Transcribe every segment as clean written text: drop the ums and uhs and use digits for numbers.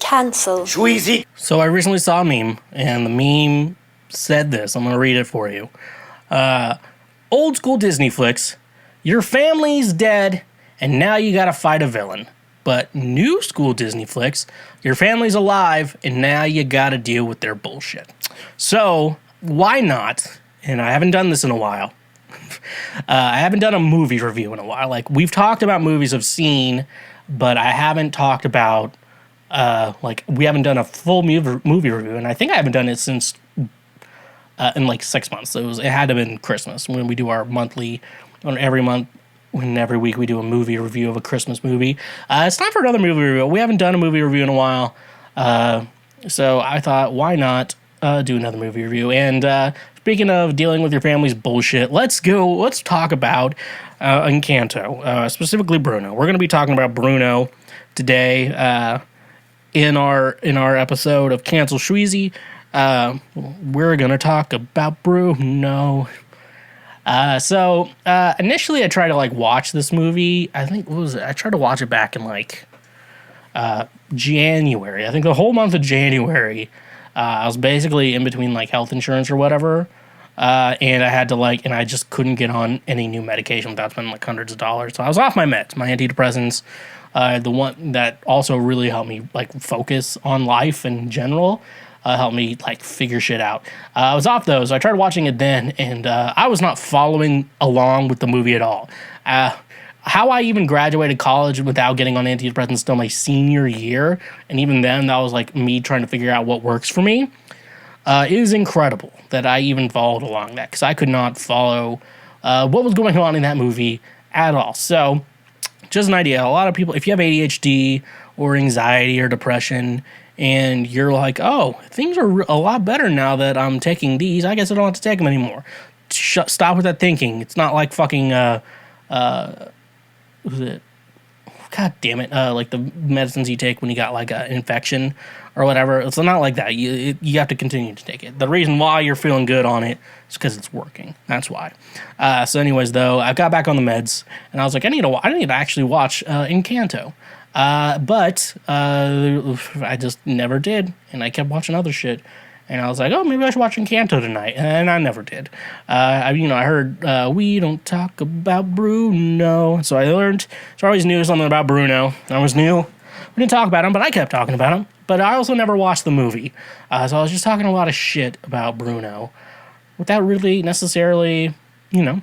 Cancel. Schweezy. So I recently saw a meme, and the meme said this. I'm going to read it for you. Old school Disney flicks. Your family's dead, and now you gotta fight a villain. But new school Disney flicks. Your family's alive, and now you gotta deal with their bullshit. So, why not? And I haven't done this in a while. I haven't done a movie review in a while. Like, we've talked about movies I've seen, but I haven't talked about, we haven't done a full movie review, and I think I haven't done it since, in like 6 months. So it had to have been Christmas when we do our monthly, on every month, when every week we do a movie review of a Christmas movie. It's time for another movie review. We haven't done a movie review in a while, so I thought, why not do another movie review? And speaking of dealing with your family's bullshit, let's talk about Encanto, specifically Bruno. We're going to be talking about Bruno today in our episode of Cancel Schweezy. We're going to talk about Bruno. So initially I tried to watch this movie. I think, I tried to watch it back in January. I think the whole month of January, I was basically in between health insurance or whatever. And I had to and I just couldn't get on any new medication without spending hundreds of dollars. So I was off my meds, my antidepressants, the one that also really helped me focus on life in general. Helped me figure shit out. I was off those. I tried watching it then, and I was not following along with the movie at all. How I even graduated college without getting on antidepressants till my senior year, and even then, that was me trying to figure out what works for me. It is incredible that I even followed along that, because I could not follow what was going on in that movie at all. So, just an idea. A lot of people, if you have ADHD or anxiety or depression, and you're oh, things are a lot better now that I'm taking these, I guess I don't have to take them anymore. Stop with that thinking. It's not fucking, what was it? God damn it. The medicines you take when you got an infection or whatever. It's not like that. You have to continue to take it. The reason why you're feeling good on it is because it's working. That's why. So anyways, though, I got back on the meds, and I was I need to actually watch Encanto. But I just never did, and I kept watching other shit, and I was oh, maybe I should watch Encanto tonight, and I never did. I heard, we don't talk about Bruno, so I always knew something about Bruno. I always knew we didn't talk about him, but I kept talking about him, but I also never watched the movie, so I was just talking a lot of shit about Bruno, without really necessarily, knowing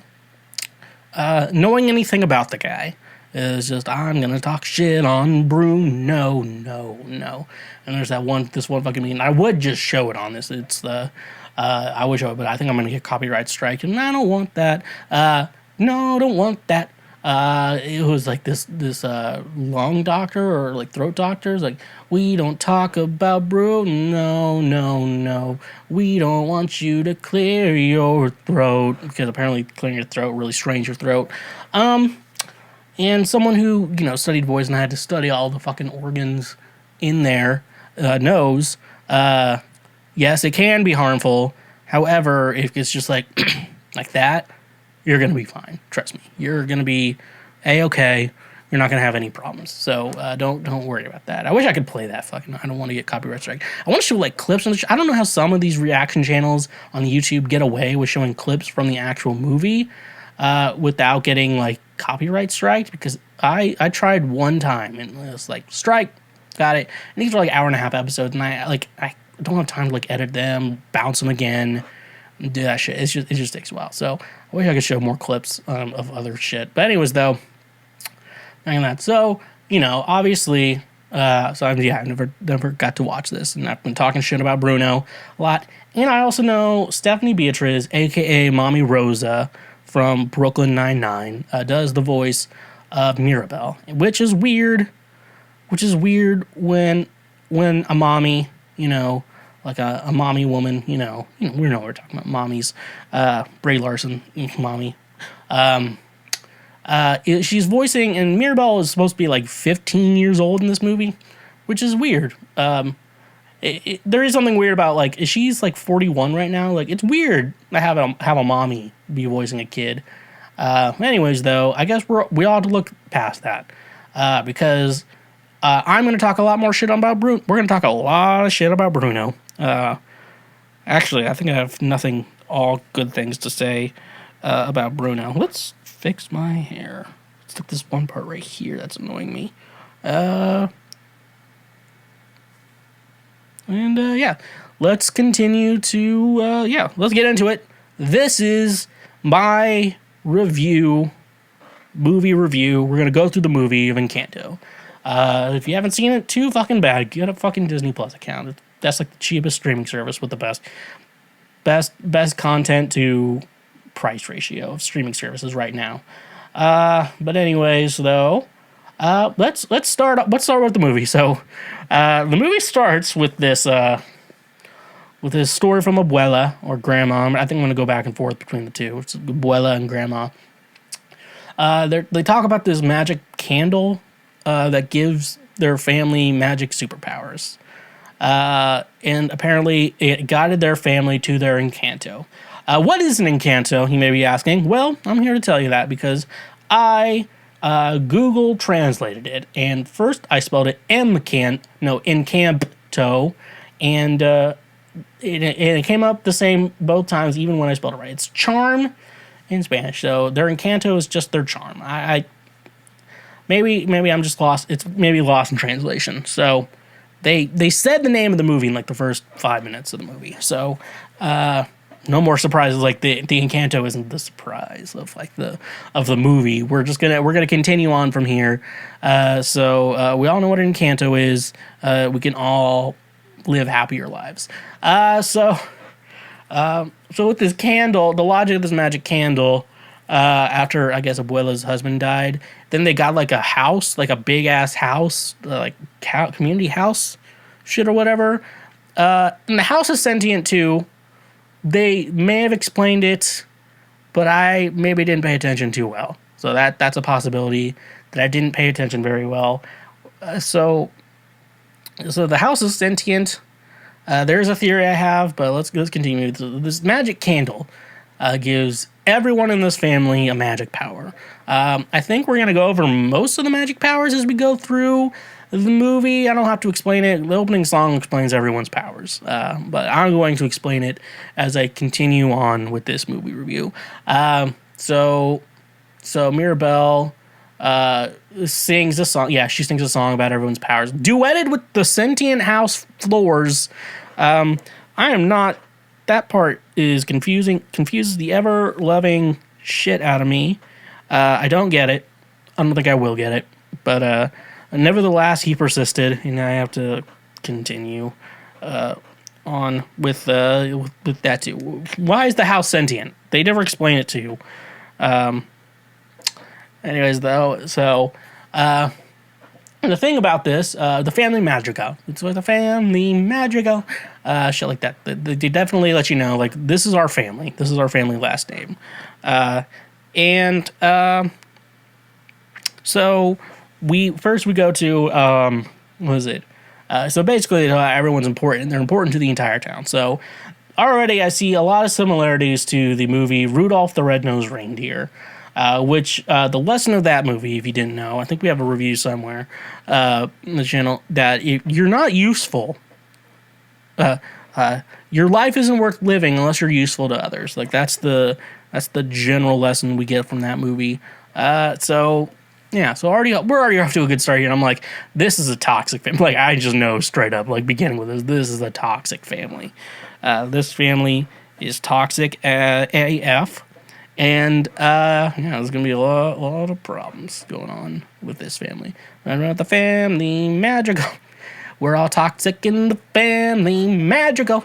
anything about the guy. It's just, I'm gonna talk shit on Bruno, no. And there's this one fucking meme. I would just show it on this. It's the, I would show it, but I think I'm gonna get copyright strike, and I don't want that. No, don't want that. It was this lung doctor or throat doctor. It's we don't talk about Bruno, no. We don't want you to clear your throat, because apparently clearing your throat really strains your throat. And someone who, studied voice and had to study all the fucking organs in there knows, yes, it can be harmful. However, if it's just like that, you're going to be fine. Trust me. You're going to be A-okay. You're not going to have any problems. So don't worry about that. I wish I could play that fucking. I don't want to get copyright strike. I want to show clips. I don't know how some of these reaction channels on YouTube get away with showing clips from the actual movie without getting copyright striked, because I tried one time and it was strike, got it. And these are hour and a half episodes, and I don't have time to edit them, bounce them again, do that shit. It just takes a while. So I wish I could show more clips of other shit. But anyways, though, back on that. So obviously, I never got to watch this, and I've been talking shit about Bruno a lot. And I also know Stephanie Beatriz, aka Mommy Rosa, from Brooklyn Nine-Nine, does the voice of Mirabelle, which is weird when a mommy, a mommy woman, we know what we're talking about, mommies, Brie Larson, mommy, she's voicing, and Mirabelle is supposed to be 15 years old in this movie, which is weird. There is something weird about she's 41 right now. It's weird to have a mommy be voicing a kid. Anyways, though, I guess we ought to look past that because I'm going to talk a lot more shit about Bruno. We're going to talk a lot of shit about Bruno. Actually, I think I have nothing, all good things to say about Bruno. Let's fix my hair. Let's take this one part right here that's annoying me. Yeah, let's continue to, let's get into it. This is my movie review. We're going to go through the movie of Encanto. If you haven't seen it, too fucking bad, get a fucking Disney Plus account. That's like the cheapest streaming service with the best content to price ratio of streaming services right now. But anyways, though, let's start with the movie. So, the movie starts with this story from Abuela or Grandma. I think I'm gonna go back and forth between the two. It's Abuela and Grandma. They talk about this magic candle that gives their family magic superpowers. And apparently it guided their family to their Encanto. What is an Encanto, you may be asking? Well, I'm here to tell you that because I Google translated it. And first I spelled it Encanto, and it came up the same both times, even when I spelled it right. It's charm in Spanish, so their Encanto is just their charm. Maybe I'm just lost. It's maybe lost in translation. So they said the name of the movie in like the first 5 minutes of the movie. So no more surprises. Like the Encanto isn't the surprise of like the movie. We're gonna continue on from here. So we all know what an Encanto is. We can all live happier lives. So with this candle, the logic of this magic candle, after I guess Abuela's husband died, then they got like a house, like a big ass house, like community house, shit or whatever. And the house is sentient too. They may have explained it, but I maybe didn't pay attention too well. So that's a possibility that I didn't pay attention very well. So the house is sentient. There's a theory I have, but let's continue. This magic candle gives everyone in this family a magic power. I think we're going to go over most of the magic powers as we go through the movie. I don't have to explain it. The opening song explains everyone's powers, but I'm going to explain it as I continue on with this movie review. So Mirabelle sings a song. Yeah, she sings a song about everyone's powers, duetted with the sentient house floors. I am not. That part is confuses the ever-loving shit out of me. I don't get it. I don't think I will get it. But nevertheless, he persisted, and I have to continue on with that too. Why is the house sentient? They never explain it to you. Anyways, though, so the thing about this, the family magical. It's like the family magical. Shit like that. They definitely let you know, like, this is our family. This is our family last name. So we go to, what is it? So basically, everyone's important. They're important to the entire town. So already I see a lot of similarities to the movie Rudolph the Red-Nosed Reindeer. Which the lesson of that movie, if you didn't know, I think we have a review somewhere in the channel, that if you're not useful, your life isn't worth living unless you're useful to others. Like that's the general lesson we get from that movie. So we're already off to a good start here. And I'm like, this is a toxic family. Like I just know straight up, like beginning with this is a toxic family. This family is toxic AF. And, there's going to be a lot of problems going on with this family. Right about the family magical. We're all toxic in the family magical.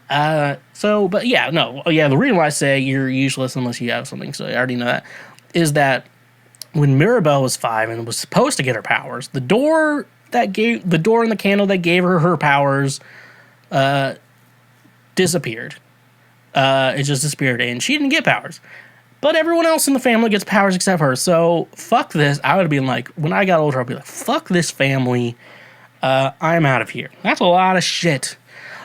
The reason why I say you're useless unless you have something, so I already know that, is that when Mirabelle was 5 and was supposed to get her powers, the door in the candle that gave her powers, disappeared. It just disappeared, and she didn't get powers. But everyone else in the family gets powers except her. So, fuck this. I would have been like, when I got older, I'd be like, fuck this family. I'm out of here. That's a lot of shit.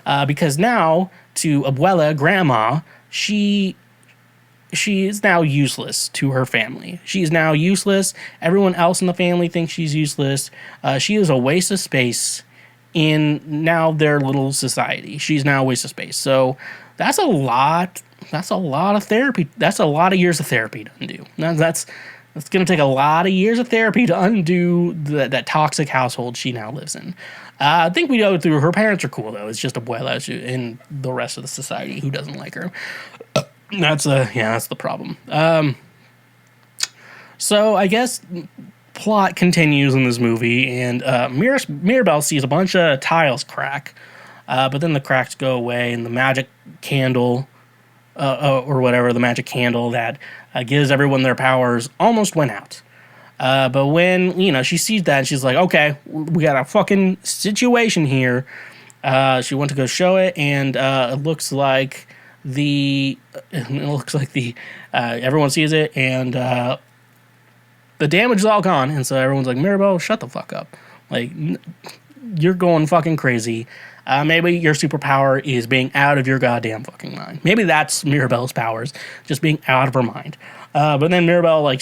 Because now, to Abuela, Grandma, she she is now useless to her family. She is now useless. Everyone else in the family thinks she's useless. She is a waste of space in now their little society. She's now a waste of space. So that's a lot. That's a lot of therapy. That's a lot of years of therapy to undo. That's going to take a lot of years of therapy to undo that toxic household she now lives in. I think we go through. Her parents are cool though. It's just Abuela and the rest of the society who doesn't like her. That's the problem. So I guess plot continues in this movie, and Mirabel sees a bunch of tiles crack, but then the cracks go away, and the magic candle, or whatever, the magic candle that gives everyone their powers almost went out. But when, she sees that, she's like, okay, we got a fucking situation here. She went to go show it, and it looks like everyone sees it, and the damage is all gone, and so everyone's like, Mirabel, shut the fuck up. Like, you're going fucking crazy. Maybe your superpower is being out of your goddamn fucking mind. Maybe that's Mirabel's powers, just being out of her mind. But then Mirabel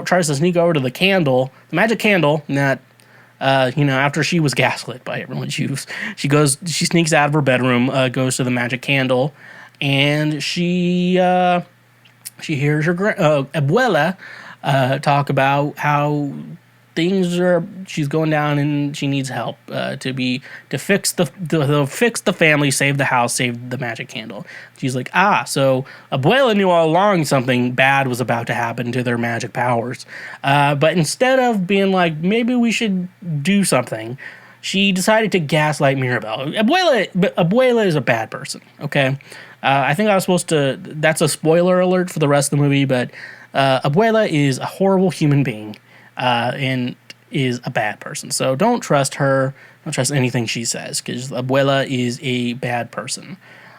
tries to sneak over to the candle, the magic candle that, after she was gaslit by everyone, she sneaks out of her bedroom, goes to the magic candle, and she hears her abuela talk about how she's going down and she needs help to fix the family, save the house, save the magic candle. She's like, so Abuela knew all along something bad was about to happen to their magic powers. But instead of being like, maybe we should do something, she decided to gaslight Mirabel. Abuela is a bad person, okay? I think I was supposed to, that's a spoiler alert for the rest of the movie, but Abuela is a horrible human being. And is a bad person. So don't trust her. Don't trust anything she says, because Abuela is a bad person.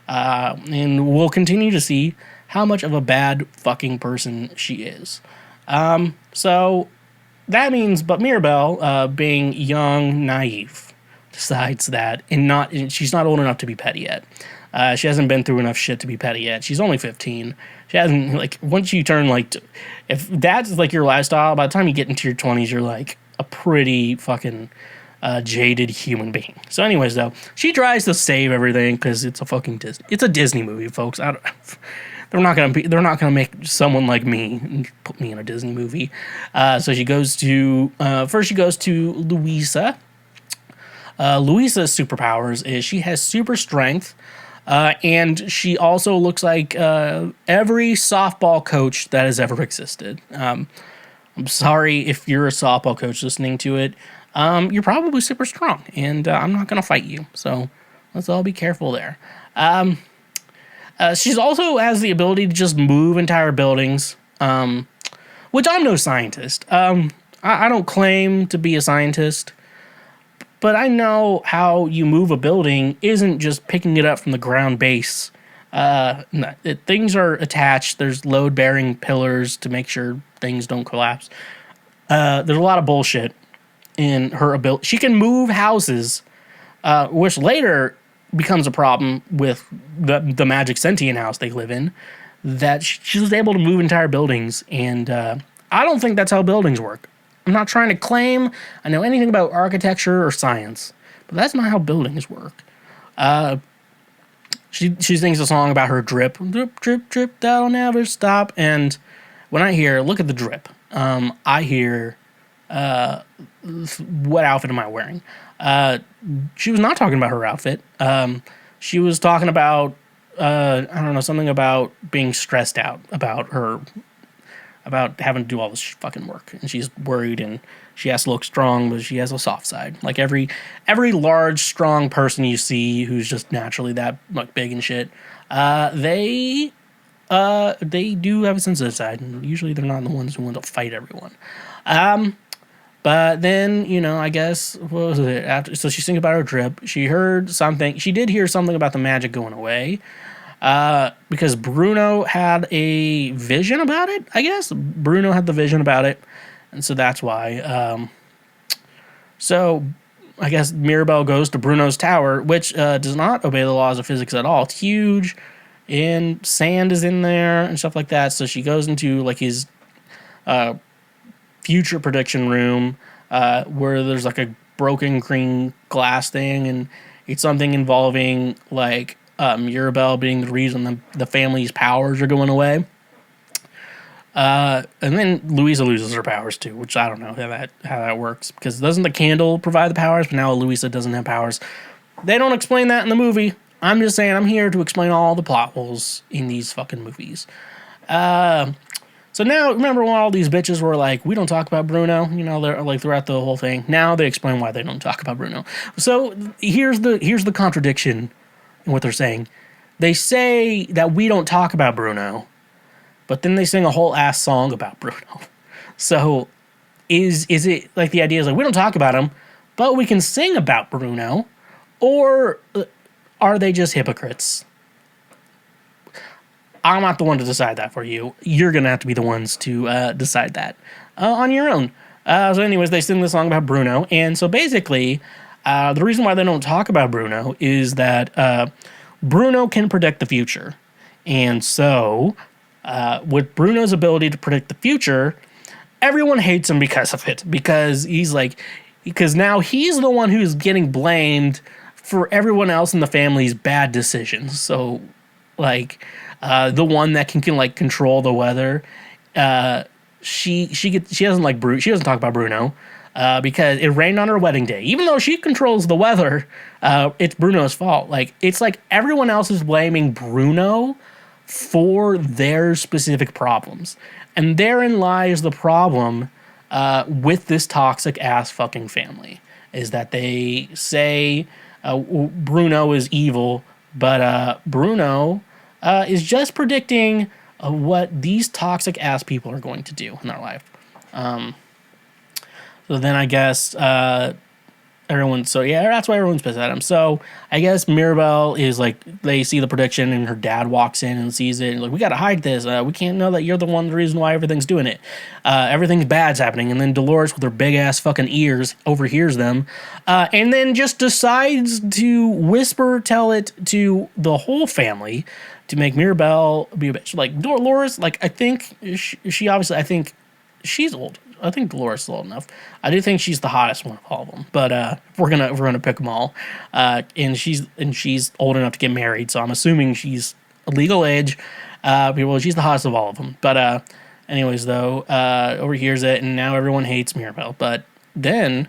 And we'll continue to see how much of a bad fucking person she is. So that means, but Mirabel, being young, naive, decides that, she's not old enough to be petty yet. She hasn't been through enough shit to be petty yet. She's only 15. She hasn't, once you turn, if that's, your lifestyle, by the time you get into your 20s, you're, a pretty fucking jaded human being. So anyways, though, she tries to save everything, because it's a fucking Disney. It's a Disney movie, folks. They're not gonna make someone like me and put me in a Disney movie. So she goes to, first she goes to Louisa. Louisa's superpowers is she has super strength, and she also looks like every softball coach that has ever existed. I'm sorry if you're a softball coach listening to it. You're probably super strong, and I'm not going to fight you. So let's all be careful there. She's also has the ability to just move entire buildings, which I'm no scientist. I don't claim to be a scientist. But I know how you move a building isn't just picking it up from the ground base. Things are attached. There's load-bearing pillars to make sure things don't collapse. There's a lot of bullshit in her ability. She can move houses, which later becomes a problem with the magic sentient house they live in, that she was able to move entire buildings. And I don't think that's how buildings work. I'm not trying to claim I know anything about architecture or science, but that's not how buildings work. She sings a song about her drip, drip, drip, drip, that'll never stop. And when I hear, look at the drip, I hear, what outfit am I wearing? She was not talking about her outfit. She was talking about, something about being stressed out about having to do all this fucking work, and she's worried, and she has to look strong, but she has a soft side. Like every large, strong person you see who's just naturally that big and shit, they do have a sensitive side, and usually they're not the ones who want to fight everyone. But then, I guess, what was it? So she's thinking about her drip. She heard something. She did hear something about the magic going away. Because Bruno had a vision about it, I guess. Bruno had the vision about it, and so that's why. So I guess Mirabel goes to Bruno's tower, which does not obey the laws of physics at all. It's huge. and sand is in there and stuff like that. So she goes into like his future prediction room where there's like a broken green glass thing, and it's something involving like Mirabelle being the reason the family's powers are going away. And then Louisa loses her powers too, which I don't know how that works, because doesn't the candle provide the powers? But now Louisa doesn't have powers. They don't explain that in the movie. I'm just saying I'm here to explain all the plot holes in these fucking movies. So now, remember when all these bitches were like, we don't talk about Bruno? You know, they're like throughout the whole thing. Now they explain why they don't talk about Bruno. So here's the contradiction in what they're saying. They say that we don't talk about Bruno, but then they sing a whole ass song about Bruno. So is it like the idea is like we don't talk about him, but we can sing about Bruno, or are they just hypocrites? I'm not the one to decide that for you. You're going to have to be the ones to decide that on your own. So anyways, they sing this song about Bruno. And so basically, the reason why they don't talk about Bruno is that Bruno can predict the future. And so with Bruno's ability to predict the future, everyone hates him because of it. Because now he's the one who's getting blamed for everyone else in the family's bad decisions. So, like, the one that can like control the weather, she doesn't like she doesn't talk about Bruno, because it rained on her wedding day. Even though she controls the weather, it's Bruno's fault. Like, it's like everyone else is blaming Bruno for their specific problems, and therein lies the problem with this toxic ass fucking family, is that they say Bruno is evil, but Bruno is just predicting what these toxic ass people are going to do in their life. So then I guess that's why everyone's pissed at him. So I guess Mirabelle is like, they see the prediction and her dad walks in and sees it and like, we gotta hide this. We can't know that you're the reason why everything's doing it. Everything bad's happening. And then Dolores with her big ass fucking ears overhears them, and then just decides to tell it to the whole family to make Mirabelle be a bitch. Like, Dolores, like, I think she obviously, I think she's old. I think Dolores is old enough. I do think she's the hottest one of all of them. But if we're gonna pick them all, and she's old enough to get married, so I'm assuming she's a legal age. Well, she's the hottest of all of them. But anyways, though, overhears it, and now everyone hates Mirabelle. But then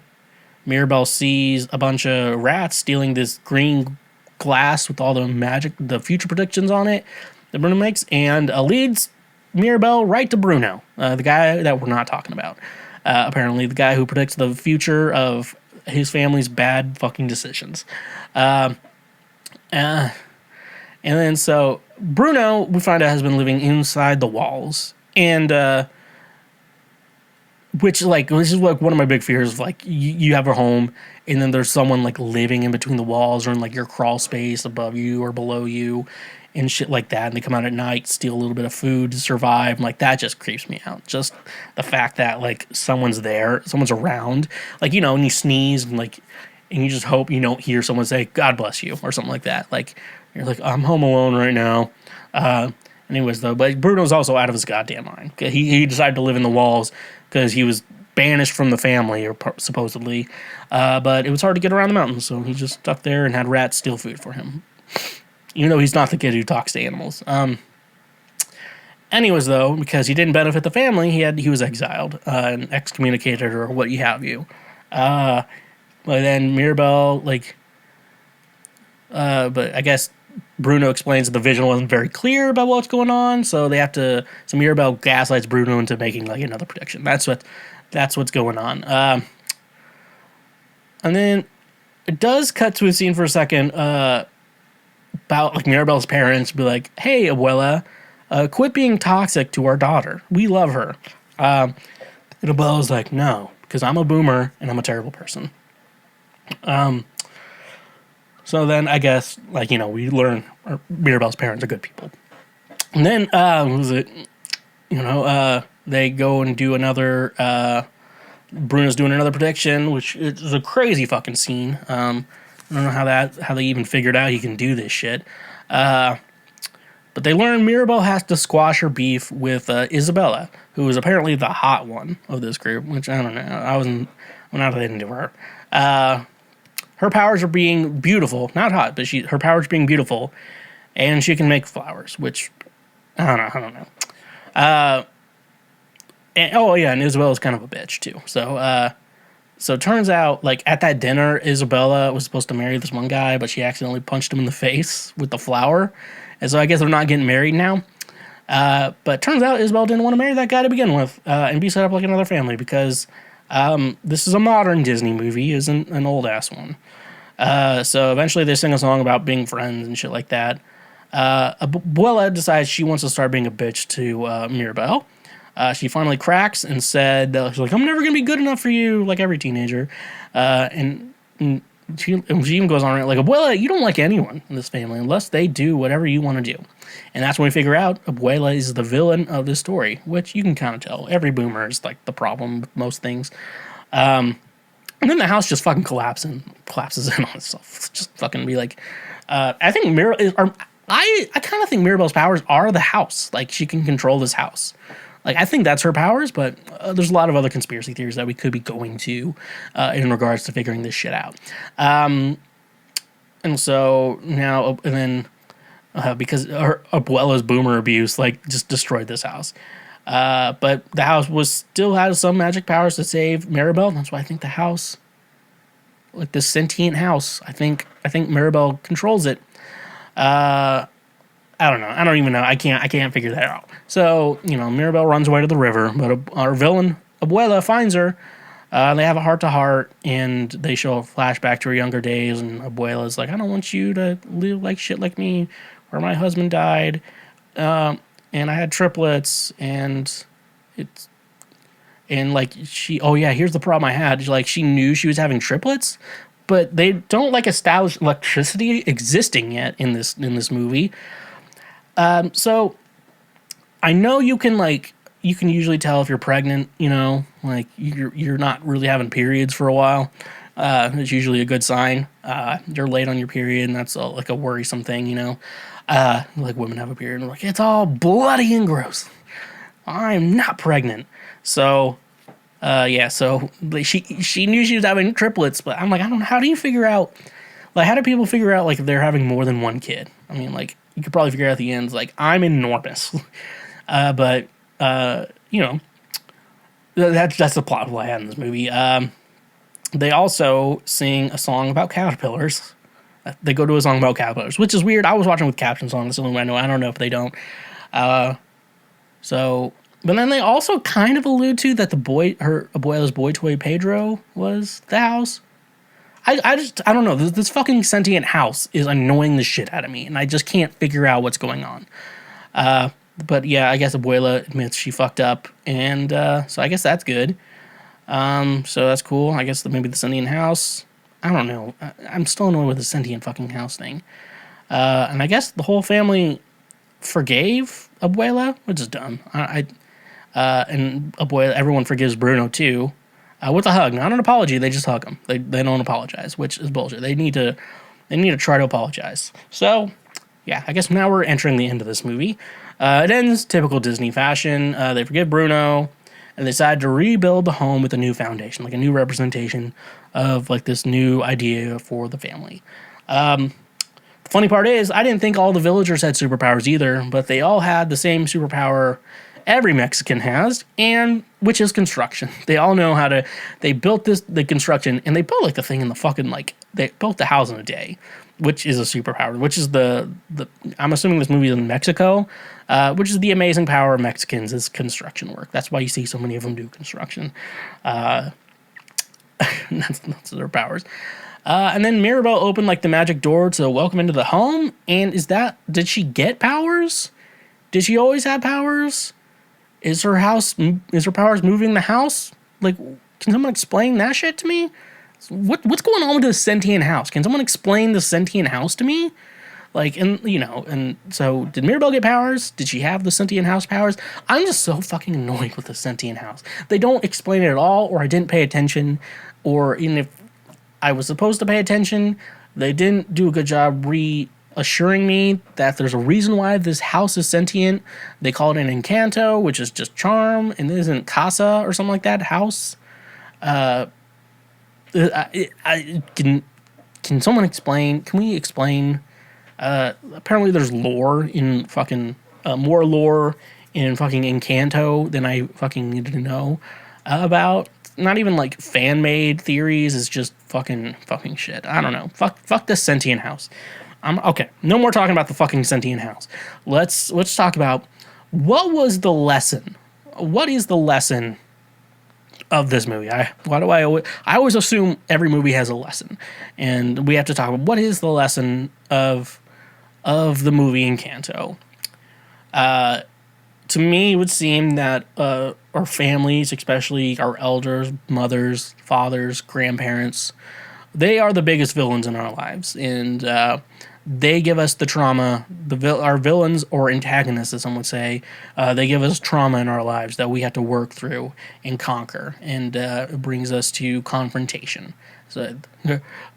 Mirabelle sees a bunch of rats stealing this green glass with all the future predictions on it that Bruno makes, and leads Mirabelle right to Bruno, the guy that we're not talking about. Apparently, the guy who predicts the future of his family's bad fucking decisions. And then so Bruno, we find out, has been living inside the walls, and which is like one of my big fears of, like, you have a home and then there's someone like living in between the walls or in like your crawl space above you or below you and shit like that, and they come out at night, steal a little bit of food to survive. Like, that just creeps me out. Just the fact that like someone's there, someone's around, like, you know, and you sneeze and you just hope you don't hear someone say "God bless you" or something like that. Like, you're like, I'm home alone right now. Anyways, though, but Bruno's also out of his goddamn mind. He decided to live in the walls because he was banished from the family, or supposedly. But it was hard to get around the mountains, so he just stuck there and had rats steal food for him. Even though he's not the kid who talks to animals. Anyways, though, because he didn't benefit the family, he was exiled and excommunicated or what have you. But then Mirabelle, but I guess Bruno explains that the vision wasn't very clear about what's going on, so Mirabelle gaslights Bruno into making like another prediction. That's what's going on. And then it does cut to a scene for a second about like Mirabelle's parents be like, "Hey, Abuela, quit being toxic to our daughter. We love her." And Abuela's like, "No, because I'm a boomer and I'm a terrible person." So then I guess, like, you know, we learn Mirabelle's parents are good people. And then they go and do another. Bruno's doing another prediction, which is a crazy fucking scene. I don't know how they even figured out he can do this shit. But But they learn Mirabelle has to squash her beef with Isabella, who is apparently the hot one of this group, which I don't know. I'm not into her. Her powers are being beautiful, not hot, but her powers being beautiful, and she can make flowers, which I don't know. And Isabella's kind of a bitch too. So it turns out, like, at that dinner, Isabella was supposed to marry this one guy, but she accidentally punched him in the face with the flower. And so I guess they're not getting married now. But it turns out Isabella didn't want to marry that guy to begin with and be set up like another family because this is a modern Disney movie, isn't an old-ass one. So eventually they sing a song about being friends and shit like that. Abuela decides she wants to start being a bitch to Mirabelle. She finally cracks and said, she's like, I'm never going to be good enough for you, like every teenager. And she even goes on, like, Abuela, you don't like anyone in this family unless they do whatever you want to do. And that's when we figure out Abuela is the villain of this story, which you can kind of tell. Every boomer is, like, the problem with most things. And then the house just fucking collapses in on itself. Just fucking be like, I think I kind of think Mirabelle's powers are the house. Like, she can control this house. Like, I think that's her powers, but there's a lot of other conspiracy theories that we could be going to in regards to figuring this shit out. And so now, because her Abuela's boomer abuse, like, just destroyed this house. But the house still has some magic powers to save Mirabelle. That's why I think the house, like this sentient house, I think Mirabelle controls it. I don't know. I don't even know. I can't figure that out. So, Mirabelle runs away to the river, but our villain, Abuela, finds her. They have a heart-to-heart, and they show a flashback to her younger days, and Abuela's like, I don't want you to live like shit like me, where my husband died, and I had triplets, and here's the problem I had. Like, she knew she was having triplets, but they don't, like, establish electricity existing yet in this movie. So I know you can usually tell if you're pregnant, like you're not really having periods for a while. It's usually a good sign. You're late on your period, and that's like a worrisome thing, like women have a period and like, it's all bloody and gross. I'm not pregnant. So, so she knew she was having triplets, but I'm like, I don't know. How do you figure out, like, how do people figure out, like, if they're having more than one kid? I mean, like, you could probably figure out at the end, like, I'm enormous. But that's the plot hole I had in this movie. They also sing a song about caterpillars. They go to a song about caterpillars, which is weird. I was watching with captions on. That's the only way I know. I don't know if they don't. But then they also kind of allude to that Abuela's boy toy Pedro was the house. I don't know. This fucking sentient house is annoying the shit out of me, and I just can't figure out what's going on. But yeah, I guess Abuela admits she fucked up, and so I guess that's good. So that's cool. I guess maybe the sentient house. I don't know. I'm still annoyed with the sentient fucking house thing. And I guess the whole family forgave Abuela, which is dumb. And Abuela, everyone forgives Bruno too. With a hug, not an apology. They just hug him. They don't apologize, which is bullshit. They need to try to apologize. So, yeah, I guess now we're entering the end of this movie. It ends typical Disney fashion. They forgive Bruno, and they decide to rebuild the home with a new foundation, like a new representation of like this new idea for the family. The funny part is, I didn't think all the villagers had superpowers either, but they all had the same superpower every Mexican has, and which is construction. They all know how to. They built the construction, and they built like the thing in the fucking they built the house in a day, which is a superpower. Which is the I'm assuming this movie is in Mexico, which is the amazing power of Mexicans is construction work. That's why you see so many of them do construction. That's their powers. And then Mirabelle opened like the magic door to welcome into the home. And did she get powers? Did she always have powers? Is her powers moving the house? Like, can someone explain that shit to me? What's going on with this sentient house? Can someone explain the sentient house to me? Like, and so did Mirabelle get powers? Did she have the sentient house powers? I'm just so fucking annoyed with the sentient house. They don't explain it at all, or I didn't pay attention, or even if I was supposed to pay attention, they didn't do a good job assuring me that there's a reason why this house is sentient. They call it an Encanto, which is just charm, and it isn't casa or something like that. House. Can someone explain? Can we explain? Apparently, there's lore in fucking more lore in fucking Encanto than I fucking needed to know about. Not even like fan made theories. It's just fucking shit. I don't know. Fuck this sentient house. Okay. No more talking about the fucking sentient house. Let's talk about what was the lesson. What is the lesson of this movie? I always assume every movie has a lesson, and we have to talk about what is the lesson of the movie Encanto. To me, it would seem that our families, especially our elders, mothers, fathers, grandparents, they are the biggest villains in our lives, and they give us the trauma. Our villains or antagonists, as some would say, they give us trauma in our lives that we have to work through and conquer, and it brings us to confrontation. So,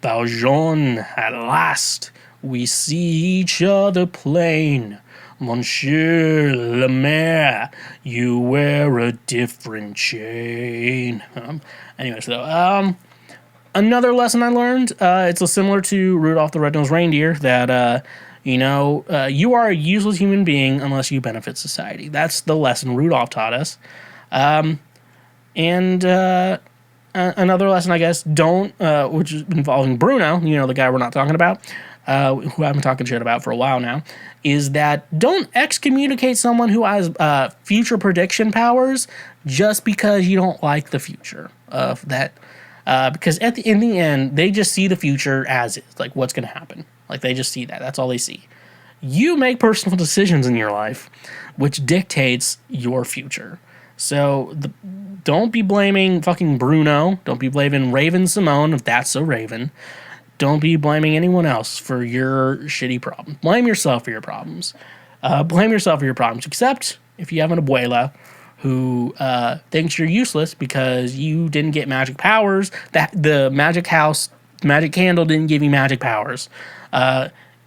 Valjean, at last, we see each other plain. Monsieur le Maire, you wear a different chain. Anyway, so another lesson I learned, it's similar to Rudolph the Red-Nosed Reindeer, that, you are a useless human being unless you benefit society. That's the lesson Rudolph taught us. Another lesson, I guess, which is involving Bruno, the guy we're not talking about, who I've been talking shit about for a while now, is that don't excommunicate someone who has future prediction powers just because you don't like the future of that. Because in the end, they just see the future as is, like what's going to happen. Like they just see that. That's all they see. You make personal decisions in your life, which dictates your future. So don't be blaming fucking Bruno. Don't be blaming Raven Simone, if that's so Raven. Don't be blaming anyone else for your shitty problem. Blame yourself for your problems. Except if you have an abuela who thinks you're useless because you didn't get magic powers, that the magic candle didn't give you magic powers.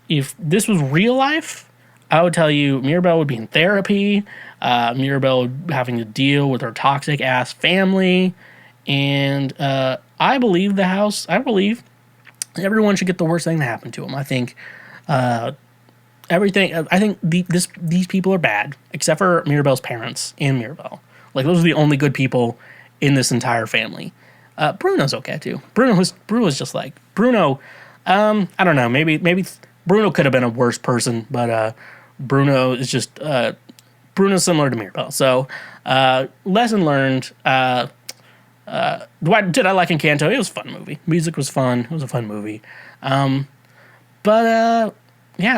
If this was real life, I would tell you Mirabelle would be in therapy. Mirabelle would be having to deal with her toxic ass family. And I believe everyone should get the worst thing to happen to them. I think these people are bad, except for Mirabelle's parents and Mirabelle. Like, those are the only good people in this entire family. Bruno's okay, too. Bruno's just like... Bruno, I don't know, maybe Bruno could have been a worse person, but Bruno is just... Bruno's similar to Mirabelle. So, lesson learned... did I like Encanto? It was a fun movie. Music was fun. It was a fun movie. Yeah,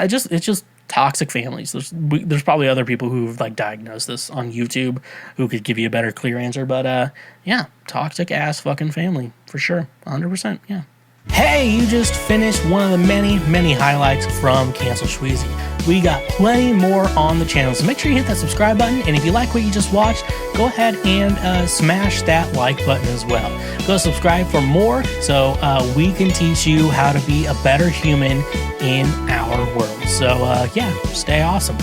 it's just toxic families. There's probably other people who've like diagnosed this on YouTube who could give you a better, clear answer. But yeah, toxic ass fucking family for sure, 100%. Yeah. Hey, you just finished one of the many, many highlights from Cancel Schweezy. We got plenty more on the channel, so make sure you hit that subscribe button, and if you like what you just watched, go ahead and smash that like button as well. Go subscribe for more so we can teach you how to be a better human in our world. So yeah, stay awesome.